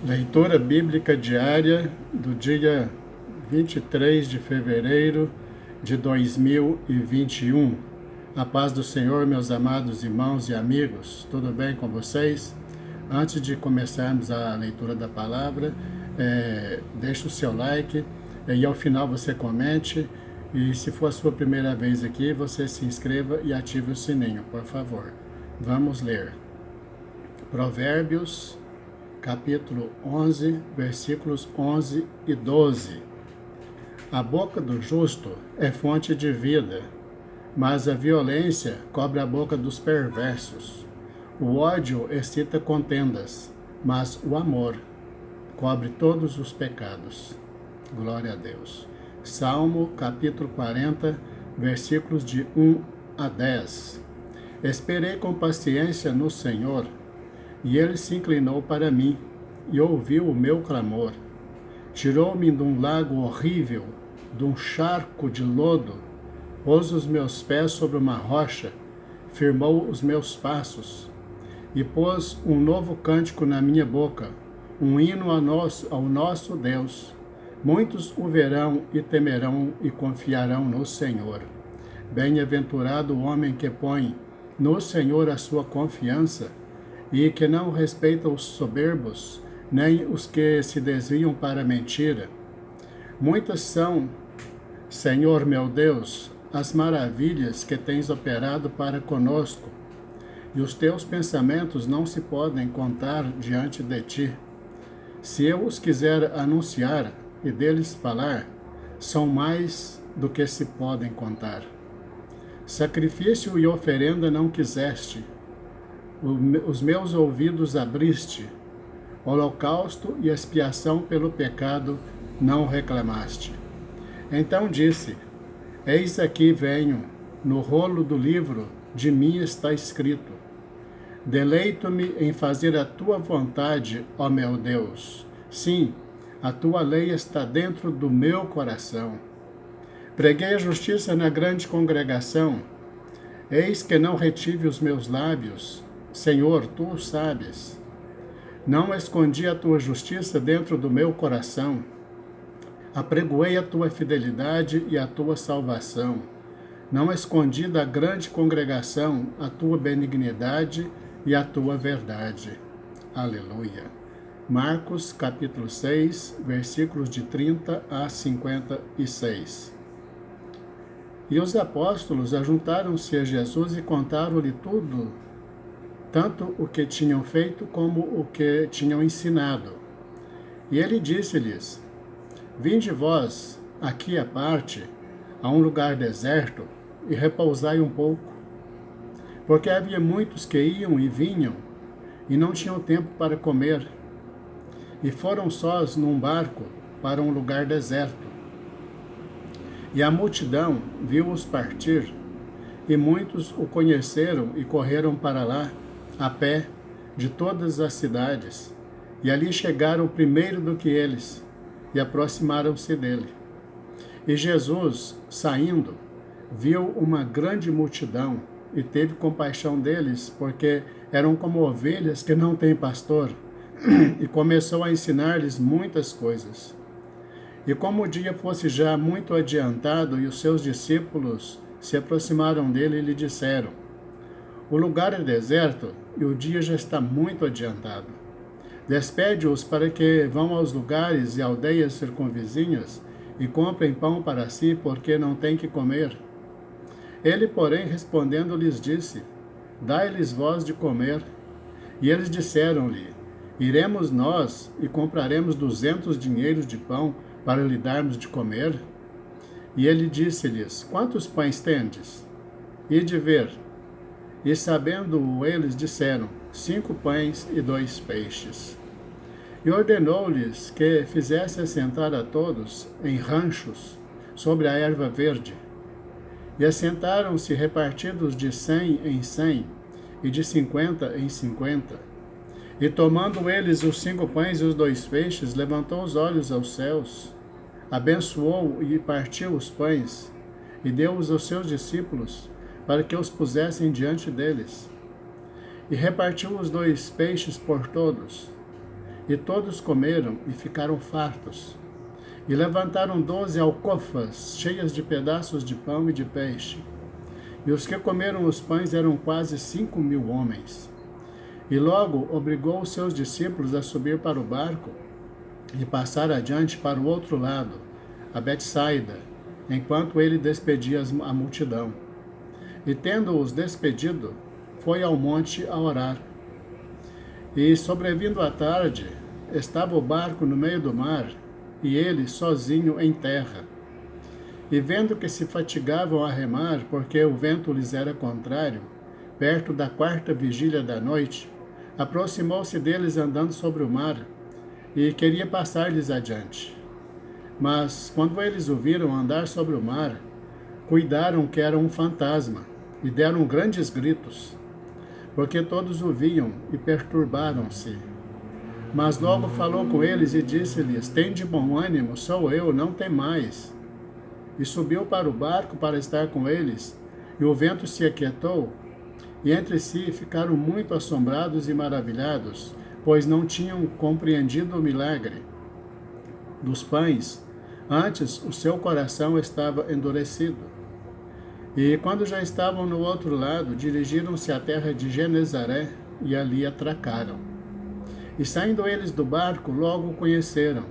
Leitura bíblica diária do dia 23 de fevereiro de 2021. A paz do Senhor, meus amados irmãos e amigos, tudo bem com vocês? Antes de começarmos a leitura da palavra, deixe o seu like e ao final você comente. E se for a sua primeira vez aqui, você se inscreva e ative o sininho, por favor. Vamos ler. Provérbios, capítulo 11, versículos 11 e 12. A boca do justo é fonte de vida, mas a violência cobre a boca dos perversos. O ódio excita contendas, mas o amor cobre todos os pecados. Glória a Deus. Salmo, capítulo 40, versículos de 1 a 10. Esperei com paciência no Senhor, e ele se inclinou para mim e ouviu o meu clamor. Tirou-me de um lago horrível, de um charco de lodo, pôs os meus pés sobre uma rocha, firmou os meus passos, e pôs um novo cântico na minha boca, um hino ao nosso Deus. Muitos o verão e temerão e confiarão no Senhor. Bem-aventurado o homem que põe no Senhor a sua confiança, e que não respeita os soberbos, nem os que se desviam para a mentira. Muitas são, Senhor meu Deus, as maravilhas que tens operado para conosco, e os teus pensamentos não se podem contar diante de ti. Se eu os quiser anunciar e deles falar, são mais do que se podem contar. Sacrifício e oferenda não quiseste, os meus ouvidos abriste, holocausto e expiação pelo pecado não reclamaste. Então disse: Eis aqui venho, no rolo do livro de mim está escrito: Deleito-me em fazer a tua vontade, ó meu Deus. Sim, a tua lei está dentro do meu coração. Preguei a justiça na grande congregação. Eis que não retive os meus lábios. Senhor, tu o sabes. Não escondi a tua justiça dentro do meu coração. Apregoei a tua fidelidade e a tua salvação. Não escondi da grande congregação a tua benignidade e a tua verdade. Aleluia. Marcos, capítulo 6, versículos de 30 a 56. E os apóstolos ajuntaram-se a Jesus e contaram-lhe tudo, tanto o que tinham feito como o que tinham ensinado. E ele disse-lhes: Vinde vós aqui à parte, a um lugar deserto, e repousai um pouco. Porque havia muitos que iam e vinham, e não tinham tempo para comer. E foram sós num barco para um lugar deserto. E a multidão viu-os partir, e muitos o conheceram e correram para lá, a pé, de todas as cidades, e ali chegaram primeiro do que eles, e aproximaram-se dele. E Jesus, saindo, viu uma grande multidão, e teve compaixão deles, porque eram como ovelhas que não têm pastor, e começou a ensinar-lhes muitas coisas. E como o dia fosse já muito adiantado, e os seus discípulos se aproximaram dele e lhe disseram: O lugar é deserto, e o dia já está muito adiantado. Despede-os para que vão aos lugares e aldeias circunvizinhas e comprem pão para si, porque não têm que comer. Ele, porém, respondendo, lhes disse: Dai-lhes vós de comer. E eles disseram-lhe: Iremos nós e compraremos 200 dinheiros de pão para lhe darmos de comer? E ele disse-lhes: Quantos pães tendes? Ide ver. E sabendo eles, disseram: 5 pães e 2 peixes. E ordenou-lhes que fizesse assentar a todos em ranchos sobre a erva verde. E assentaram-se repartidos de 100 em 100 e de 50 em 50. E tomando eles os 5 pães e os 2 peixes, levantou os olhos aos céus, abençoou e partiu os pães, e deu-os aos seus discípulos, para que os pusessem diante deles. E repartiu os 2 peixes por todos. E todos comeram e ficaram fartos. E levantaram 12 alcofas cheias de pedaços de pão e de peixe. E os que comeram os pães eram quase 5.000 homens. E logo obrigou os seus discípulos a subir para o barco e passar adiante para o outro lado, a Betsaida, enquanto ele despedia a multidão. E tendo-os despedido, foi ao monte a orar. E sobrevindo a tarde, estava o barco no meio do mar, e ele sozinho em terra. E vendo que se fatigavam a remar, porque o vento lhes era contrário, perto da 4ª vigília da noite, aproximou-se deles andando sobre o mar, e queria passar-lhes adiante. Mas, quando eles o viram andar sobre o mar, cuidaram que era um fantasma, e deram grandes gritos, porque todos o viam e perturbaram-se. Mas logo falou com eles e disse-lhes: Tende bom ânimo, sou eu, não temais. E subiu para o barco para estar com eles, e o vento se aquietou, e entre si ficaram muito assombrados e maravilhados, pois não tinham compreendido o milagre dos pães, antes o seu coração estava endurecido. E quando já estavam no outro lado, dirigiram-se à terra de Genezaré, e ali atracaram. E saindo eles do barco, logo o conheceram.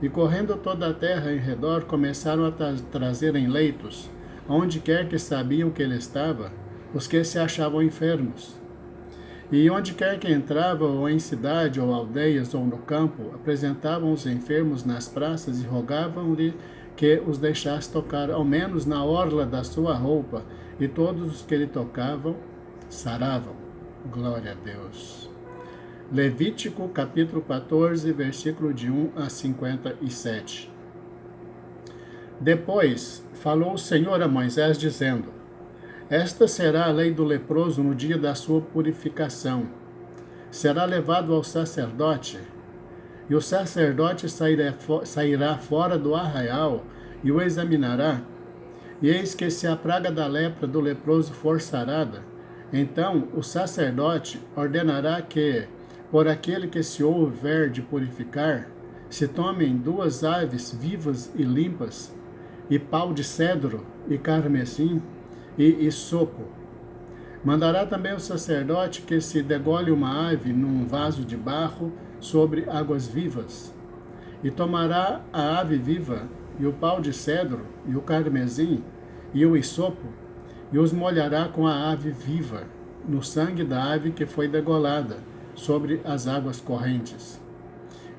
E correndo toda a terra em redor, começaram a trazer em leitos, onde quer que sabiam que ele estava, os que se achavam enfermos. E onde quer que entravam, ou em cidade, ou aldeias, ou no campo, apresentavam os enfermos nas praças e rogavam-lhe que os deixasse tocar, ao menos na orla da sua roupa, e todos os que lhe tocavam, saravam. Glória a Deus. Levítico, capítulo 14, versículo de 1 a 57. Depois falou o Senhor a Moisés, dizendo: Esta será a lei do leproso no dia da sua purificação. Será levado ao sacerdote, e o sacerdote sairá fora do arraial e o examinará. E eis que se a praga da lepra do leproso for sarada, então o sacerdote ordenará que, por aquele que se houver de purificar, se tomem 2 aves vivas e limpas, e pau de cedro, e carmesim, e isopo. Mandará também o sacerdote que se degole uma ave num vaso de barro sobre águas vivas, e tomará a ave viva, e o pau de cedro, e o carmesim, e o isopo, e os molhará com a ave viva, no sangue da ave que foi degolada, sobre as águas correntes.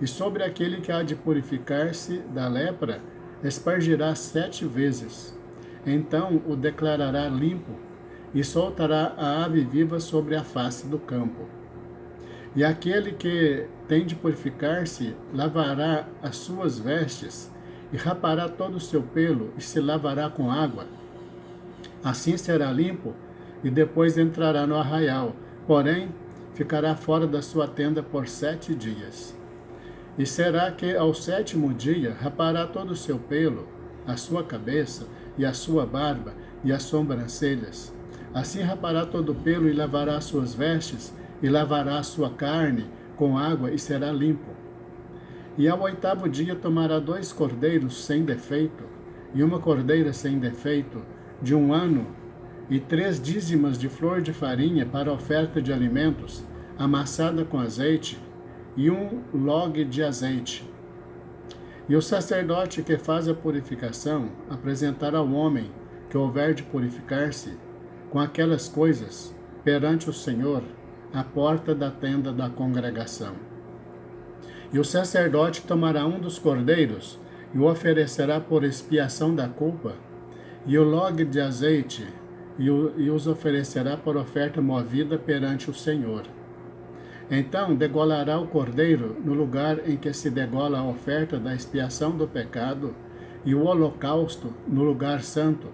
E sobre aquele que há de purificar-se da lepra, espargirá 7 vezes. Então o declarará limpo, e soltará a ave viva sobre a face do campo. E aquele que tem de purificar-se, lavará as suas vestes, e rapará todo o seu pelo, e se lavará com água. Assim será limpo, e depois entrará no arraial, porém ficará fora da sua tenda por 7 dias. E será que ao 7º dia rapará todo o seu pelo, a sua cabeça, e a sua barba, e as sobrancelhas. Assim rapará todo o pelo, e lavará as suas vestes, e lavará a sua carne com água, e será limpo. E ao 8º dia tomará 2 cordeiros sem defeito, e uma cordeira sem defeito, de 1 ano, e 3 dízimas de flor de farinha para oferta de alimentos, amassada com azeite, e 1 log de azeite. E o sacerdote que faz a purificação apresentará ao homem que houver de purificar-se com aquelas coisas perante o Senhor, à porta da tenda da congregação. E o sacerdote tomará um dos cordeiros e o oferecerá por expiação da culpa, e o log de azeite, e os oferecerá por oferta movida perante o Senhor. Então degolará o cordeiro no lugar em que se degola a oferta da expiação do pecado, e o holocausto no lugar santo,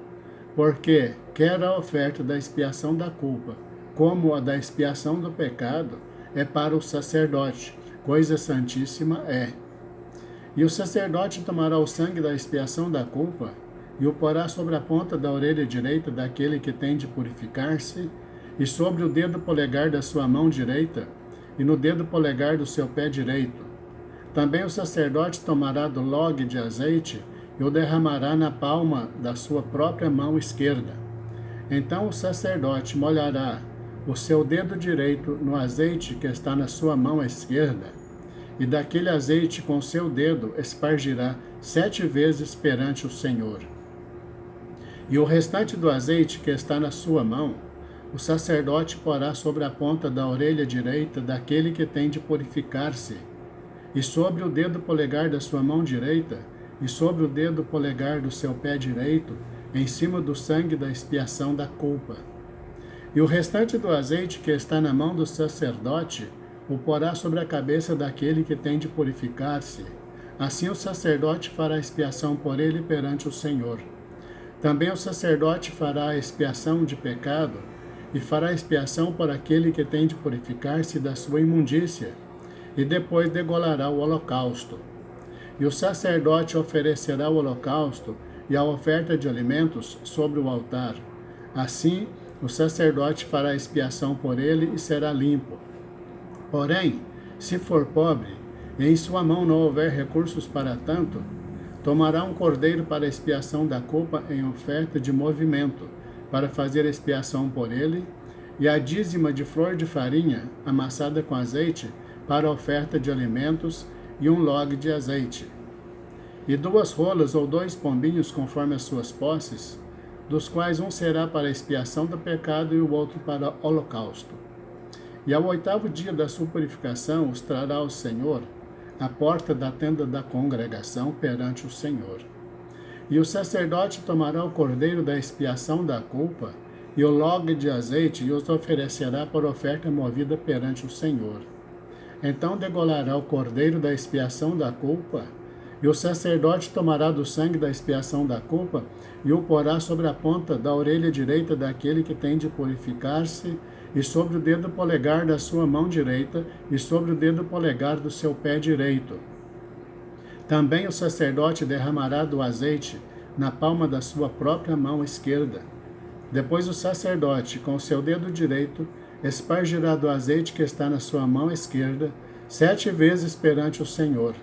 porque quer a oferta da expiação da culpa, como a da expiação do pecado, é para o sacerdote, coisa santíssima é. E o sacerdote tomará o sangue da expiação da culpa, e o porá sobre a ponta da orelha direita daquele que tem de purificar-se, e sobre o dedo polegar da sua mão direita, e no dedo polegar do seu pé direito. Também o sacerdote tomará do log de azeite e o derramará na palma da sua própria mão esquerda. Então o sacerdote molhará o seu dedo direito no azeite que está na sua mão esquerda, e daquele azeite com seu dedo espargirá 7 vezes perante o Senhor. E o restante do azeite que está na sua mão, o sacerdote porá sobre a ponta da orelha direita daquele que tem de purificar-se, e sobre o dedo polegar da sua mão direita, e sobre o dedo polegar do seu pé direito, em cima do sangue da expiação da culpa. E o restante do azeite que está na mão do sacerdote, o porá sobre a cabeça daquele que tem de purificar-se. Assim o sacerdote fará expiação por ele perante o Senhor. Também o sacerdote fará a expiação de pecado, e fará expiação por aquele que tem de purificar-se da sua imundícia, e depois degolará o holocausto. E o sacerdote oferecerá o holocausto e a oferta de alimentos sobre o altar. Assim, o sacerdote fará expiação por ele e será limpo. Porém, se for pobre, e em sua mão não houver recursos para tanto, tomará um cordeiro para a expiação da culpa em oferta de movimento, para fazer expiação por ele, e a dízima de flor de farinha, amassada com azeite, para a oferta de alimentos, e um log de azeite. E 2 rolas ou 2 pombinhos conforme as suas posses, dos quais um será para a expiação do pecado e o outro para o holocausto. E ao 8º dia da sua purificação os trará ao Senhor, à porta da tenda da congregação perante o Senhor. E o sacerdote tomará o cordeiro da expiação da culpa e o log de azeite e os oferecerá por oferta movida perante o Senhor. Então degolará o cordeiro da expiação da culpa, e o sacerdote tomará do sangue da expiação da culpa e o porá sobre a ponta da orelha direita daquele que tem de purificar-se, e sobre o dedo polegar da sua mão direita, e sobre o dedo polegar do seu pé direito. Também o sacerdote derramará do azeite na palma da sua própria mão esquerda. Depois o sacerdote, com o seu dedo direito, espargirá do azeite que está na sua mão esquerda 7 vezes perante o Senhor.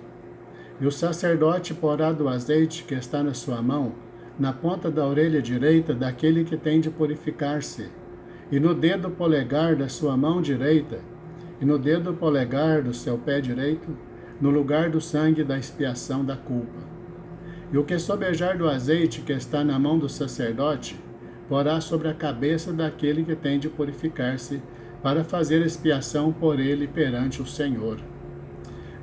E o sacerdote porá do azeite que está na sua mão na ponta da orelha direita daquele que tem de purificar-se, e no dedo polegar da sua mão direita, e no dedo polegar do seu pé direito, no lugar do sangue da expiação da culpa. E o que sobejar do azeite que está na mão do sacerdote, porá sobre a cabeça daquele que tem de purificar-se, para fazer expiação por ele perante o Senhor.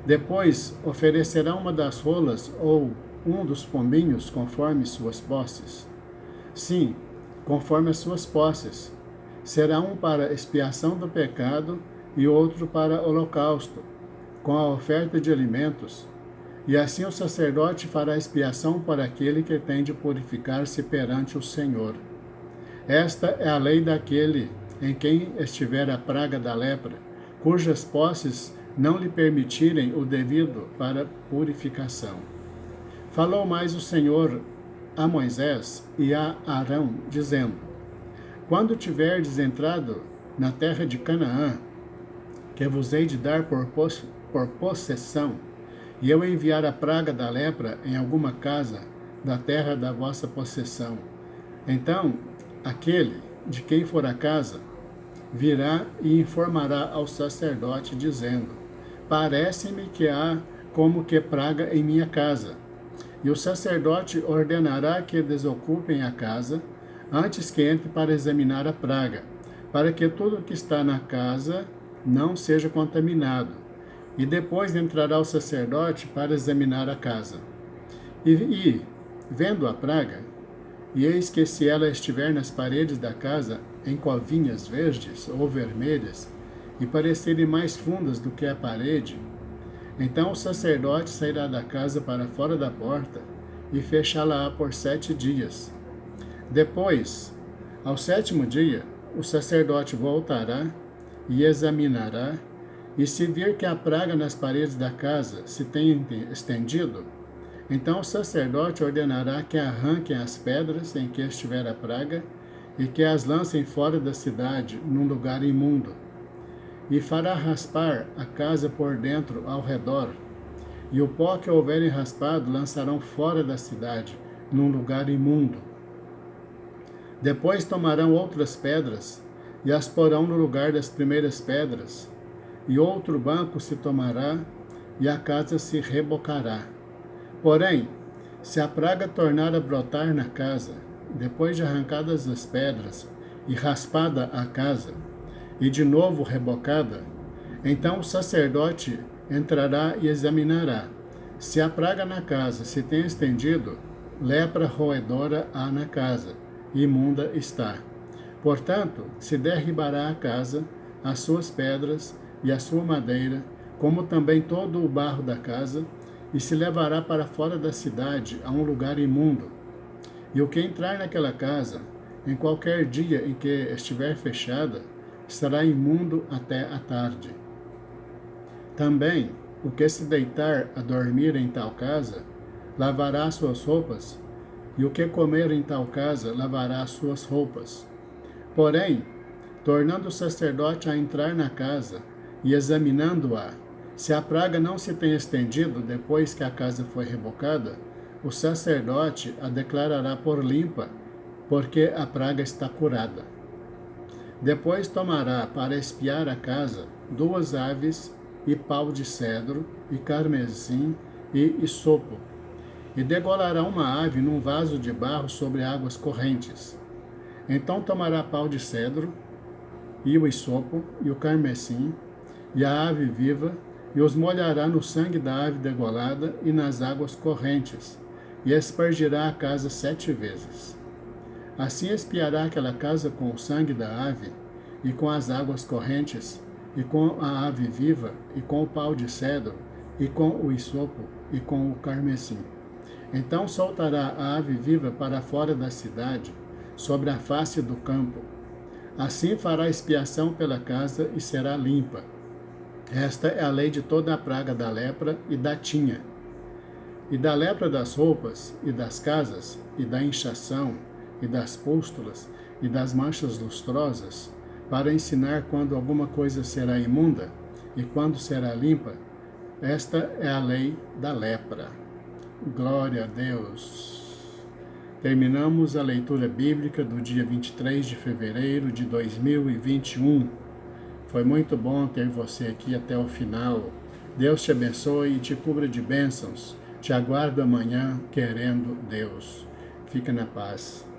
Depois oferecerá uma das rolas ou um dos pombinhos conforme suas posses. Sim, conforme as suas posses. Será um para expiação do pecado e outro para holocausto, com a oferta de alimentos. E assim o sacerdote fará expiação para aquele que tem de purificar-se perante o Senhor. Esta é a lei daquele em quem estiver a praga da lepra, cujas posses não lhe permitirem o devido para purificação. Falou mais o Senhor a Moisés e a Arão, dizendo: Quando tiverdes entrado na terra de Canaã, que vos hei de dar por possessão, e eu enviar a praga da lepra em alguma casa da terra da vossa possessão, então aquele de quem for a casa virá e informará ao sacerdote, dizendo: Parece-me que há como que praga em minha casa. E o sacerdote ordenará que desocupem a casa, antes que entre para examinar a praga, para que tudo que está na casa não seja contaminado. E depois entrará o sacerdote para examinar a casa. E vendo a praga, e eis que se ela estiver nas paredes da casa, em covinhas verdes ou vermelhas, e parecerem mais fundas do que a parede, então o sacerdote sairá da casa para fora da porta e fechá-la por 7 dias. Depois, ao 7º dia, o sacerdote voltará e examinará, e se vir que a praga nas paredes da casa se tem estendido, então o sacerdote ordenará que arranquem as pedras em que estiver a praga e que as lancem fora da cidade, num lugar imundo. e fará raspar a casa por dentro ao redor, e o pó que houverem raspado lançarão fora da cidade, num lugar imundo. Depois tomarão outras pedras, e as porão no lugar das primeiras pedras, e outro banco se tomará, e a casa se rebocará. Porém, se a praga tornar a brotar na casa, depois de arrancadas as pedras, e raspada a casa, e de novo rebocada, então o sacerdote entrará e examinará. Se a praga na casa se tem estendido, lepra roedora há na casa, imunda está. Portanto, se derribará a casa, as suas pedras e a sua madeira, como também todo o barro da casa, e se levará para fora da cidade a um lugar imundo. E o que entrar naquela casa, em qualquer dia em que estiver fechada, estará imundo até a tarde. Também, o que se deitar a dormir em tal casa, lavará suas roupas, e o que comer em tal casa, lavará suas roupas. Porém, tornando o sacerdote a entrar na casa, e examinando-a, se a praga não se tem estendido depois que a casa foi rebocada, o sacerdote a declarará por limpa, porque a praga está curada. Depois tomará para espiar a casa 2 aves e pau de cedro, e carmesim e isopo, e degolará uma ave num vaso de barro sobre águas correntes. Então tomará pau de cedro, e o isopo, e o carmesim, e a ave viva, e os molhará no sangue da ave degolada e nas águas correntes, e aspergirá a casa 7 vezes. Assim espiará aquela casa com o sangue da ave, e com as águas correntes, e com a ave viva, e com o pau de cedro, e com o isopo, e com o carmesim. Então soltará a ave viva para fora da cidade, sobre a face do campo. Assim fará expiação pela casa e será limpa. Esta é a lei de toda a praga da lepra e da tinha, e da lepra das roupas, e das casas, e da inchação, e das pústulas, e das manchas lustrosas, para ensinar quando alguma coisa será imunda, e quando será limpa. Esta é a lei da lepra. Glória a Deus. Terminamos a leitura bíblica do dia 23 de fevereiro de 2021. Foi muito bom ter você aqui até o final. Deus te abençoe e te cubra de bênçãos. Te aguardo amanhã, querendo Deus. Fica na paz.